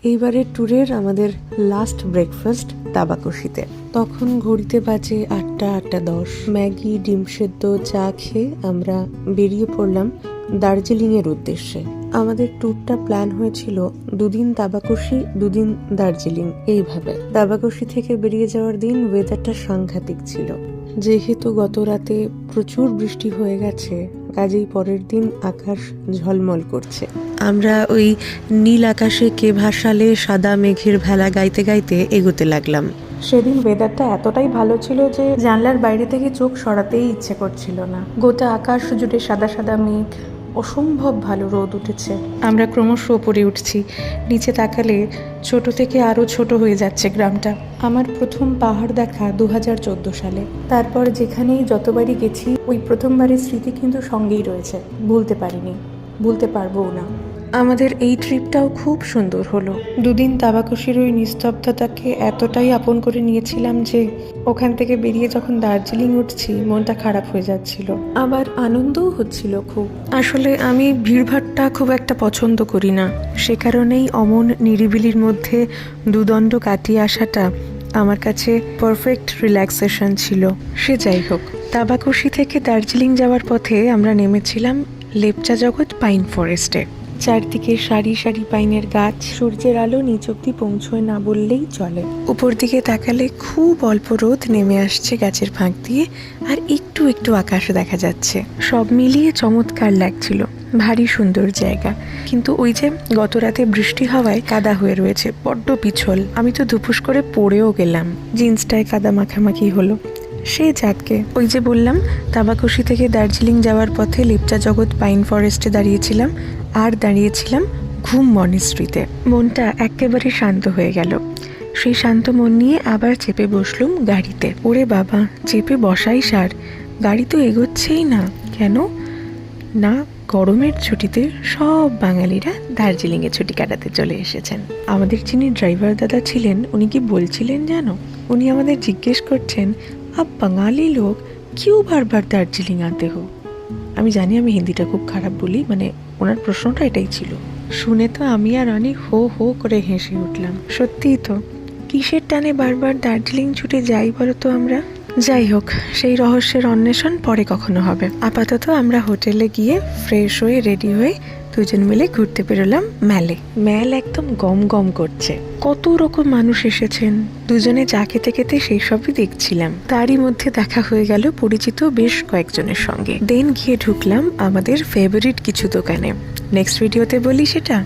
এইবারের ট্যুরের আমাদের লাস্ট ব্রেকফাস্ট দাবাকশিতে। তখন ঘড়িতে বাজে 8:10। ম্যাগি, ডিম সেদ্ধ, চা খেয়ে আমরা বেরিয়ে পড়লাম দার্জিলিংয়ের উদ্দেশ্যে। আমাদের ট্যুরটা প্ল্যান হয়েছিল 2 দিন দাবাকশি, 2 দিন দার্জিলিং, এইভাবে। দাবাকশি থেকে বেরিয়ে যাওয়ার দিন ওয়েদারটা সাংঘাতিক ছিল। যেহেতু গত রাতে প্রচুর বৃষ্টি হয়ে গেছে, কাজেই পরের দিন আকাশ ঝলমল করছে। আমরা ওই নীল আকাশে কে ভাসালে সাদা মেঘের ভেলা গাইতে গাইতে এগোতে লাগলাম। সেদিন ওয়েদারটা এতটাই ভালো ছিল যে জানলার বাইরে থেকে চোখ সরাতেই ইচ্ছে করছিল না। গোটা আকাশ জুড়ে সাদা সাদা মেঘ, অসম্ভব ভালো রোদ উঠেছে। আমরা ক্রমশ ওপরে উঠছি। নিচে তাকালে ছোট থেকে আরও ছোট হয়ে যাচ্ছে গ্রামটা। আমার প্রথম পাহাড় দেখা 2014 সালে। তারপর যেখানেই যতবারই গেছি ওই প্রথমবারের স্মৃতি কিন্তু সঙ্গেই রয়েছে। ভুলতে পারিনি, ভুলতে পারবও না। আমাদের এই ট্রিপটাও খুব সুন্দর হলো। 2 দিন দাবাকশির ওই নিস্তব্ধতাকে এতটাই আপন করে নিয়েছিলাম যে ওখান থেকে বেরিয়ে যখন দার্জিলিং উঠছি মনটা খারাপ হয়ে যাচ্ছিল, আবার আনন্দও হচ্ছিল খুব। আসলে আমি ভিড়ভাট্টা খুব একটা পছন্দ করি না, সে কারণেই অমন নিরিবিলির মধ্যে দুদণ্ড কাটিয়ে আসাটা আমার কাছে পারফেক্ট রিল্যাক্সেশন ছিল। সে যাই হোক, দাবাকশি থেকে দার্জিলিং যাওয়ার পথে আমরা নেমেছিলাম লেপচা জগৎ পাইন ফরেস্টে। চারদিকে সারি সারি পাইনের গাছ, সূর্যের আলো নিচ অব্দি পৌঁছয় না বললেই চলে। উপর দিকে তাকালে খুব অল্প রোদ নেমে আসছে গাছের ফাঁক দিয়ে, আর একটু একটু আকাশ দেখা যাচ্ছে। সব মিলিয়ে চমৎকার লাগছিল। ভারী সুন্দর জায়গা, কিন্তু ওই যে গত রাতে বৃষ্টি হওয়ায় কাদা হয়ে রয়েছে, বড্ড পিছল। আমি তো ধুপুস করে পড়েও গেলাম, জিন্সটায় কাদা মাখামাখি হলো। সে যাকে, ওই যে বললাম দাবাকশি থেকে দার্জিলিং যাওয়ার পথে লেপচা জগৎ পাইন ফরেস্টে দাঁড়িয়েছিলাম, আর দাঁড়িয়েছিলাম ঘুম মনিস্ট্রিতে। মনটা একেবারে শান্ত হয়ে গেল। সেই শান্ত মন নিয়ে আবার চেপে বসলুম গাড়িতে। ওরে বাবা, চেপে বসাই সার, গাড়ি তো এগোচ্ছেই না। কেন না, গরমের ছুটিতে সব বাঙালিরা দার্জিলিংয়ে ছুটি কাটাতে চলে এসেছেন। আমাদের যিনি ড্রাইভার দাদা ছিলেন উনি কি বলছিলেন জানো? উনি আমাদের জিজ্ঞেস করছেন, আপ বাঙালি লোক কিউ বারবার দার্জিলিং আতে হো। আমি জানি আমি হিন্দিটা খুব খারাপ বলি, মানে ওনার প্রশ্নটা এটাই ছিল। শুনে তো আমি আর অনেক হো হো করে হেসে উঠলাম। সত্যিই তো, কিসের টানে বারবার দার্জিলিং ছুটে যাই বলো তো আমরা? যাই হোক, সেই রহস্যের অন্বেষণ পরে কখনো হবে। আপাতত আমরা হোটেলে গিয়ে ফ্রেশ হয়ে রেডি হয়ে দুজন মিলে ঘুরতে বেরোলাম ম্যালে। ম্যাল একদম গম গম করছে, কত রকম মানুষ এসেছেন। দুজনে চা খেতে খেতে সেই সবই দেখছিলাম। তারই মধ্যে দেখা হয়ে গেল পরিচিত বেশ কয়েকজনের সঙ্গে। দেন গিয়ে ঢুকলাম আমাদের ফেভারিট কিছু দোকানে। নেক্সট ভিডিওতে বলি সেটা।